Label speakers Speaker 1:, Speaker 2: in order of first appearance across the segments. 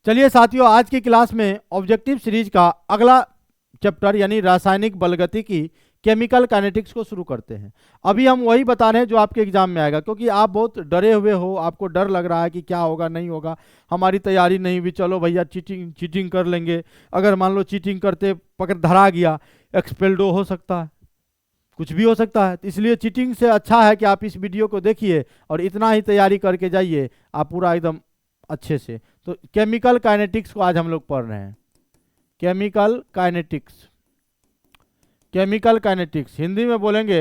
Speaker 1: चलिए साथियों, आज की क्लास में ऑब्जेक्टिव सीरीज का अगला चैप्टर यानी रासायनिक बलगतिकी केमिकल काइनेटिक्स को शुरू करते हैं। अभी हम वही बता रहे हैं जो आपके एग्जाम में आएगा, क्योंकि आप बहुत डरे हुए हो, आपको डर लग रहा है कि क्या होगा नहीं होगा, हमारी तैयारी नहीं हुई, चलो भैया चीटिंग कर लेंगे। अगर मान लो चीटिंग करते पकड़ धरा गया, एक्सपेल्डो हो सकता है, कुछ भी हो सकता है। इसलिए चीटिंग से अच्छा है कि आप इस वीडियो को देखिए और इतना ही तैयारी करके जाइए, आप पूरा एकदम अच्छे से। तो केमिकल काइनेटिक्स को आज हम लोग पढ़ रहे हैं। Chemical kinetics, chemical kinetics Hindi में बोलेंगे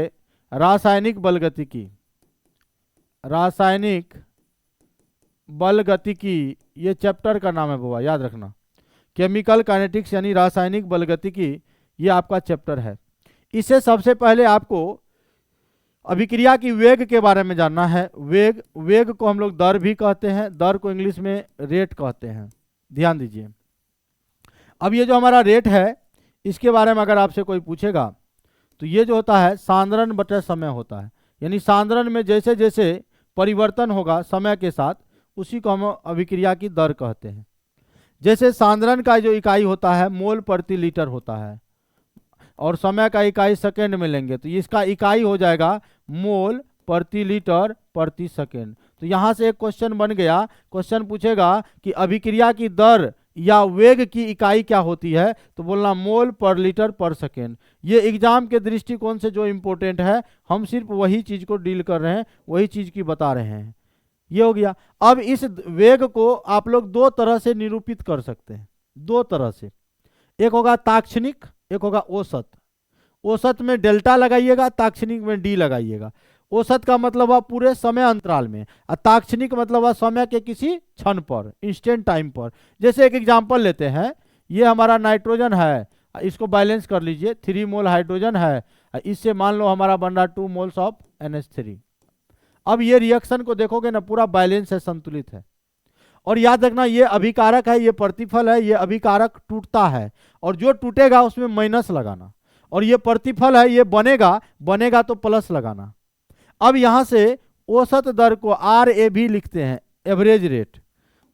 Speaker 1: रासायनिक बलगतिकी। रासायनिक बलगतिकी ये चैप्टर का नाम है बाबा, याद रखना। केमिकल काइनेटिक्स यानी रासायनिक बलगतिकी, ये आपका चैप्टर है। इससे सबसे पहले आपको अभिक्रिया की वेग के बारे में जानना है। वेग को हम लोग दर भी कहते हैं, दर को इंग्लिश में रेट कहते हैं। ध्यान दीजिए, अब ये जो हमारा रेट है, इसके बारे में अगर आपसे कोई पूछेगा तो ये जो होता है सांद्रण बटे समय होता है। यानी सांद्रण में जैसे जैसे परिवर्तन होगा समय के साथ, उसी को हम अभिक्रिया की दर कहते हैं। जैसे सांद्रण का जो इकाई होता है मोल प्रति लीटर होता है, और समय का इकाई सेकेंड में लेंगे तो इसका इकाई हो जाएगा मोल प्रति लीटर प्रति सेकेंड। तो यहाँ से एक क्वेश्चन बन गया, क्वेश्चन पूछेगा कि अभिक्रिया की दर या वेग की इकाई क्या होती है, तो बोलना मोल पर लीटर पर सेकेंड। ये एग्जाम के दृष्टिकोण से जो इम्पोर्टेंट है, हम सिर्फ वही चीज को डील कर रहे हैं, वही चीज की बता रहे हैं। ये हो गया। अब इस वेग को आप लोग दो तरह से निरूपित कर सकते हैं, दो तरह से। एक होगा ताक्षणिक, एक होगा औसत। औसत में डेल्टा लगाइएगा, ताक्षणिक में डी लगाइएगा। औसत का मतलब है पूरे समय अंतराल में, और ताक्षणिक मतलब है समय के किसी क्षण पर, इंस्टेंट टाइम पर। जैसे एक एग्जांपल लेते हैं, ये हमारा नाइट्रोजन है, इसको बैलेंस कर लीजिए, 3 मोल हाइड्रोजन है, इससे मान लो हमारा बन रहा 2 मोल्स ऑफ NH3। अब ये रिएक्शन को देखोगे ना, पूरा बैलेंस है, संतुलित है। और याद रखना, ये अभिकारक है, ये प्रतिफल है, ये अभिकारक टूटता है, और जो टूटेगा उसमें माइनस लगाना, और ये प्रतिफल है, ये बनेगा तो प्लस लगाना। अब यहां से औसत दर को RAB लिखते हैं, एवरेज रेट।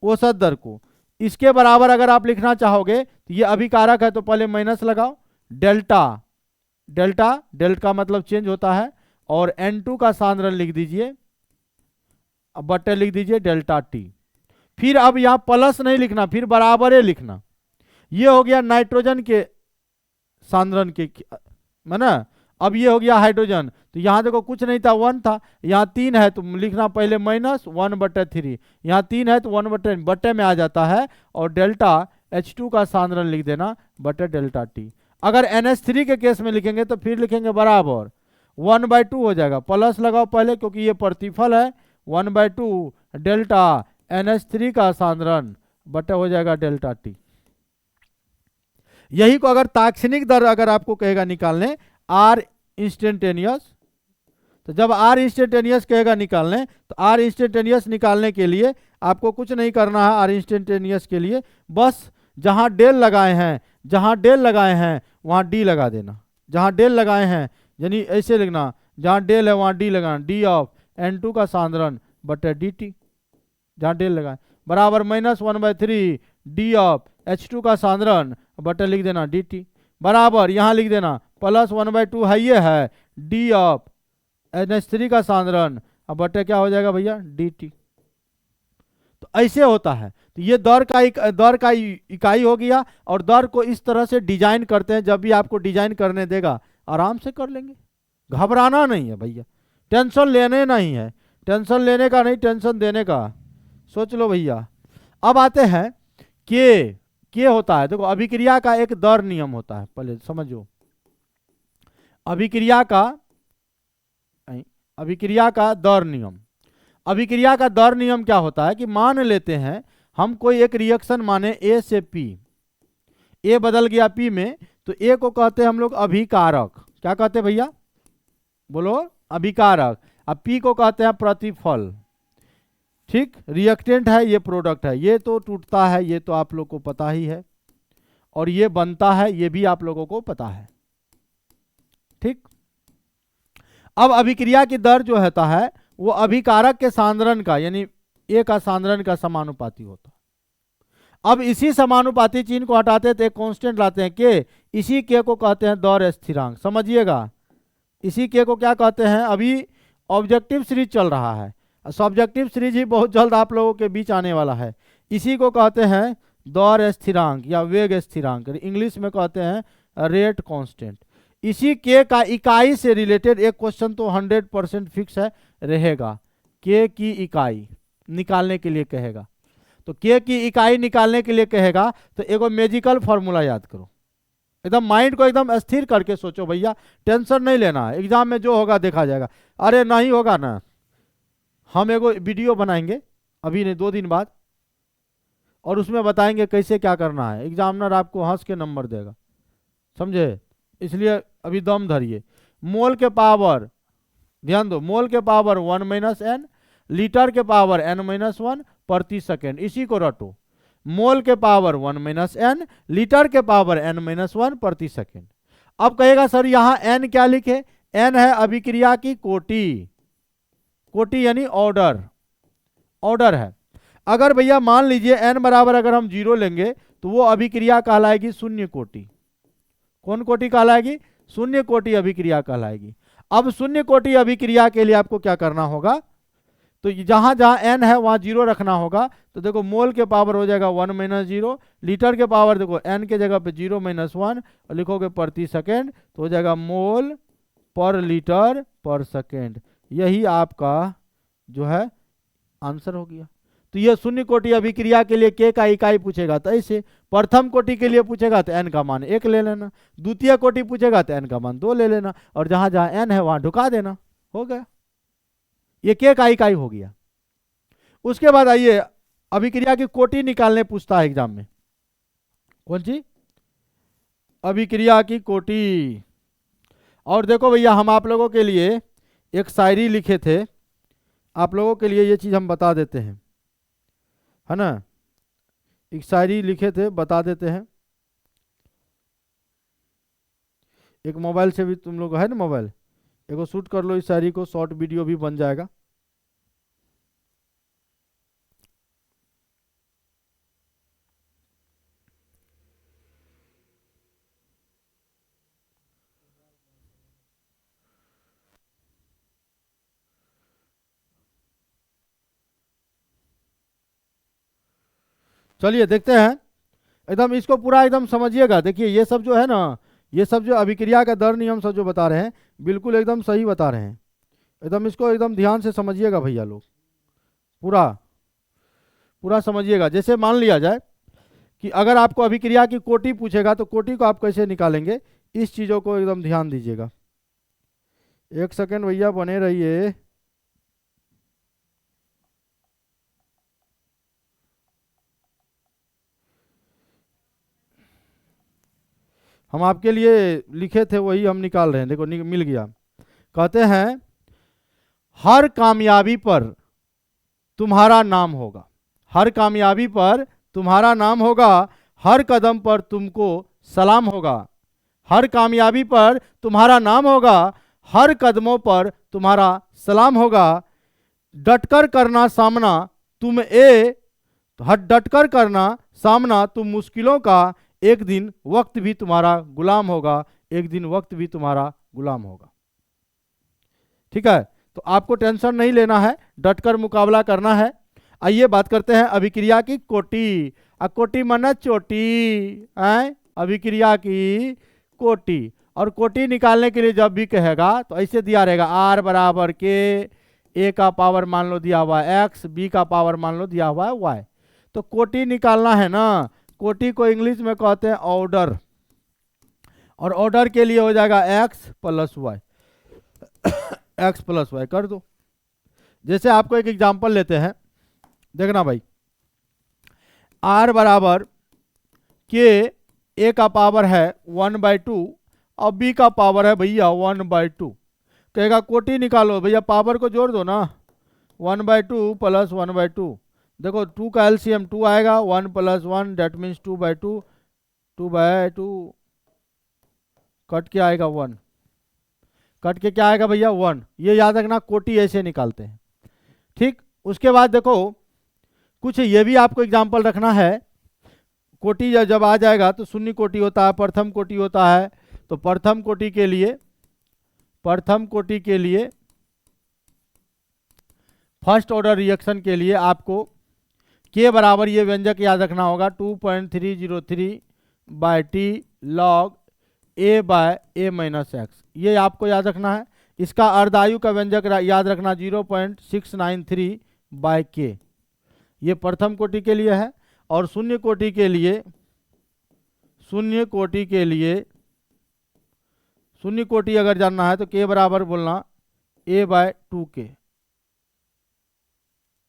Speaker 1: औसत दर को इसके बराबर अगर आप लिखना चाहोगे तो ये अभिकारक है तो पहले माइनस लगाओ, डेल्टा का मतलब चेंज होता है, और N2 का सांद्रण लिख दीजिए, अब बटे लिख दीजिए डेल्टा T। फिर अब यहां प्लस नहीं लिखना, फिर बराबर लिखना। ये हो गया नाइट्रोजन के सांद्रण के, है ना। अब ये हो गया हाइड्रोजन, तो यहाँ देखो कुछ नहीं था, 1 था, यहाँ 3 है तो लिखना पहले -1/3, यहाँ 3 है तो 1/बटे में आ जाता है, और डेल्टा H2 का सांद्रण लिख देना बटे डेल्टा T। अगर NH3 के केस में लिखेंगे तो फिर लिखेंगे बराबर 1/2 हो जाएगा, प्लस लगाओ पहले क्योंकि ये प्रतिफल है, 1/2 डेल्टा NH3 का सांद्रण बटे हो जाएगा डेल्टा T। यही को अगर ताक्षणिक दर अगर आपको कहेगा निकालने, R इंस्टेंटेनियस, तो जब R इंस्टेंटेनियस कहेगा निकालने, तो R इंस्टेंटेनियस निकालने के लिए आपको कुछ नहीं करना है। R इंस्टेंटेनियस के लिए बस जहां डेल लगाए हैं वहां D लगा देना। जहां डेल लगाए हैं यानी ऐसे लिखना, जहां डेल है वहां D लगाना, D ऑफ N2 का सांद्रण बटे DT, जहां डेल लगाए बराबर -1/3 D ऑफ H2 का सांद्रण बटे लिख देना DT, बराबर यहां लिख देना +1/2 है, ये है D ऑफ NH3 का सांद्रण, अब बटे क्या हो जाएगा भैया DT। तो ऐसे होता है। तो ये दर का इकाई हो गया, और दर को इस तरह से डिजाइन करते हैं। जब भी आपको डिजाइन करने देगा आराम से कर लेंगे, घबराना नहीं है भैया, टेंशन लेने नहीं है, टेंशन लेने का नहीं, टेंशन देने का सोच लो भैया। अब आते हैं के होता है, देखो अभिक्रिया का एक दर नियम होता है, पहले समझो। अभिक्रिया का दर नियम, अभिक्रिया का दर नियम क्या होता है कि मान लेते हैं हम कोई एक रिएक्शन माने A से P, A बदल गया P में, तो A को कहते हैं हम लोग अभिकारक। क्या कहते हैं भैया, बोलो अभिकारक। अब P को कहते हैं प्रतिफल। ठीक, रिएक्टेंट है, ये प्रोडक्ट है, ये तो टूटता है, ये तो आप लोग को पता ही है, और ये बनता है, ये भी आप लोगों को पता है। ठीक, अब अभिक्रिया की दर जो होता है वो अभिकारक के सांद्रण का यानी A का सांद्रण का समानुपाती होता है। अब इसी समानुपाती चिन्ह को हटाते हैं तो एक कांस्टेंट लाते हैं के, इसी के को कहते हैं दौर स्थिरांक। समझिएगा, इसी के को क्या कहते हैं, अभी ऑब्जेक्टिव सीरीज चल रहा है, सब्जेक्टिव सीरीज ही बहुत जल्द आप लोगों के बीच आने वाला है। इसी को कहते हैं दौर स्थिरांक या वेग स्थिरांक, इंग्लिश में कहते हैं रेट कांस्टेंट। इसी के का इकाई से रिलेटेड एक क्वेश्चन तो 100% फिक्स है रहेगा, के की इकाई निकालने के लिए कहेगा। तो के की इकाई निकालने के लिए कहेगा तो एगो मैजिकल फॉर्मूला याद करो, एकदम माइंड को एकदम स्थिर करके सोचो भैया, टेंशन नहीं लेना है, एग्जाम में जो होगा देखा जाएगा। अरे नहीं होगा ना, हम एगो वीडियो बनाएंगे अभी नहीं 2 दिन बाद, और उसमें बताएंगे कैसे क्या करना है, एग्जामिनर आपको हंस के नंबर देगा, समझे। इसलिए अभी दम धरिए। मोल के पावर, ध्यान दो, मोल के पावर 1 - n, लीटर के पावर n-1 प्रति सेकेंड, इसी को रटो। मोल के पावर 1 - n, लीटर के पावर n-1 प्रति सेकेंड। अब कहेगा सर यहाँ n क्या लिखे, n है अभिक्रिया की कोटि, कोटि यानी ऑर्डर, ऑर्डर है। अगर भैया मान लीजिए n बराबर अगर हम 0 लेंगे तो वो अभिक्रिया कहलाएगी शून्य कोटि। कौन कोटि कहलाएगी, शून्य कोटि अभिक्रिया कहलाएगी। अब शून्य कोटि अभिक्रिया के लिए आपको क्या करना होगा, तो जहां जहां n है वहां 0 रखना होगा। तो देखो मोल के पावर हो जाएगा 1 - 0, लीटर के पावर देखो n के जगह पे 0 - 1 और लिखोगे प्रति सेकेंड, तो हो जाएगा मोल पर लीटर पर सेकेंड। यही आपका जो है आंसर हो गया। तो ये शून्य कोटि अभिक्रिया के लिए के का इकाई पूछेगा तो ऐसे, प्रथम कोटि के लिए पूछेगा तो n का मान 1 ले लेना, द्वितीय कोटि पूछेगा तो n का मान 2 ले लेना, और जहां जहां n है वहां ढुका देना, हो गया। ये के का इकाई हो गया। उसके बाद आइए अभिक्रिया की कोटि निकालने पूछता है एग्जाम में, कौन सी, अभिक्रिया की कोटि। और देखो भैया हम आप लोगों के लिए एक शायरी लिखे थे, आप लोगों के लिए ये चीज हम बता देते हैं, है ना, एक शायरी लिखे थे बता देते हैं। एक मोबाइल से भी तुम लोग है ना मोबाइल, एगो शूट कर लो इस शायरी को, शॉर्ट वीडियो भी बन जाएगा। चलिए देखते हैं, एकदम इसको पूरा एकदम समझिएगा। देखिए ये सब जो है ना, ये सब जो अभिक्रिया का दर नियम सब जो बता रहे हैं बिल्कुल एकदम सही बता रहे हैं, एकदम इसको एकदम ध्यान से समझिएगा भैया लोग, पूरा पूरा समझिएगा। जैसे मान लिया जाए कि अगर आपको अभिक्रिया की कोटि पूछेगा तो कोटि को आप कैसे निकालेंगे, इस चीज़ों को एकदम ध्यान दीजिएगा। 1 सेकेंड भैया बने रहिए। हम आपके लिए लिखे थे वही हम निकाल रहे हैं, देखो मिल गया। कहते हैं हर कामयाबी पर तुम्हारा नाम होगा, हर कामयाबी पर तुम्हारा नाम होगा, हर कदम पर तुमको सलाम होगा, हर कामयाबी पर तुम्हारा नाम होगा, हर कदमों पर तुम्हारा सलाम होगा, डटकर करना सामना तुम डटकर करना सामना तुम मुश्किलों का, एक दिन वक्त भी तुम्हारा गुलाम होगा, एक दिन वक्त भी तुम्हारा गुलाम होगा। ठीक है, तो आपको टेंशन नहीं लेना है, डटकर मुकाबला करना है। आइए बात करते हैं अभिक्रिया की कोटि। कोटि माना चोटी, अभिक्रिया की कोटि। और कोटि निकालने के लिए जब भी कहेगा तो ऐसे दिया रहेगा, आर बराबर के, ए का पावर मान लो दिया हुआ है एक्स, बी का पावर मान लो दिया हुआ है वाई। तो कोटि निकालना है ना, कोटि को इंग्लिश में कहते हैं ऑर्डर, और ऑर्डर के लिए हो जाएगा X plus Y, X plus Y कर दो। जैसे आपको एक एग्जांपल लेते हैं, देखना भाई, आर बराबर के, ए का पावर है 1/2 और बी का पावर है भैया 1/2। कहेगा कोटि निकालो, भैया पावर को जोड़ दो ना, 1/2 प्लस 1/2, देखो 2 का एलसीएम 2 आएगा, 1 + 1 डेट मीन्स 2/2, 2/2 कट के आएगा 1, कट के क्या आएगा भैया 1। ये याद रखना, कोटि ऐसे निकालते हैं। ठीक, उसके बाद देखो कुछ ये भी आपको एग्जांपल रखना है, कोटि जब आ जाएगा तो शून्य कोटि होता है, प्रथम कोटि होता है। तो प्रथम कोटि के लिए फर्स्ट ऑर्डर रिएक्शन के लिए आपको के बराबर ये व्यंजक याद रखना होगा 2.303 बाय टी लॉग ए बाय ए माइनस एक्स, ये आपको याद रखना है। इसका अर्धायु का व्यंजक याद रखना 0.693 बाय के, ये प्रथम कोटि के लिए है। और शून्य कोटि के लिए शून्य कोटि अगर जानना है तो के बराबर बोलना ए बाय 2k,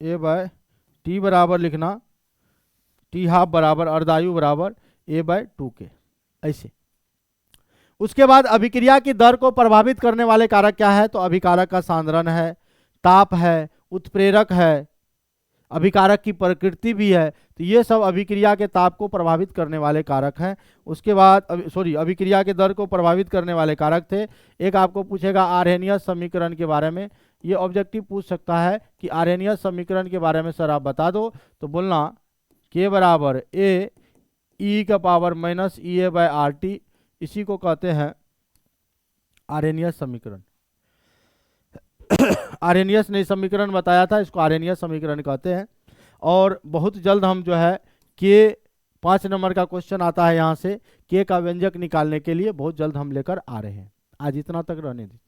Speaker 1: ए बाय टी बराबर लिखना टी हाफ बराबर अर्धायु बराबर ए बाय 2k, ऐसे। उसके बाद अभिक्रिया की दर को प्रभावित करने वाले कारक क्या है? तो अभिकारक का सांद्रण है, ताप है, उत्प्रेरक है, अभिकारक की प्रकृति भी है। तो ये सब अभिक्रिया के ताप को प्रभावित करने वाले कारक हैं। उसके बाद अभिक्रिया के दर को प्रभावित करने वाले कारक थे। एक आपको पूछेगा आर्हेनियस समीकरण के बारे में, ये ऑब्जेक्टिव पूछ सकता है कि आर्हेनियस समीकरण के बारे में सर आप बता दो। तो बोलना के बराबर ए ई का पावर माइनस ई ए बाय आर टी, इसी को कहते हैं आर्हेनियस समीकरण। आर्हेनियस ने समीकरण बताया था, इसको आर्हेनियस समीकरण कहते हैं। और बहुत जल्द हम जो है के 5 नंबर का क्वेश्चन आता है यहाँ से, के का व्यंजक निकालने के लिए बहुत जल्द हम लेकर आ रहे हैं। आज इतना तक रहने दीजिए।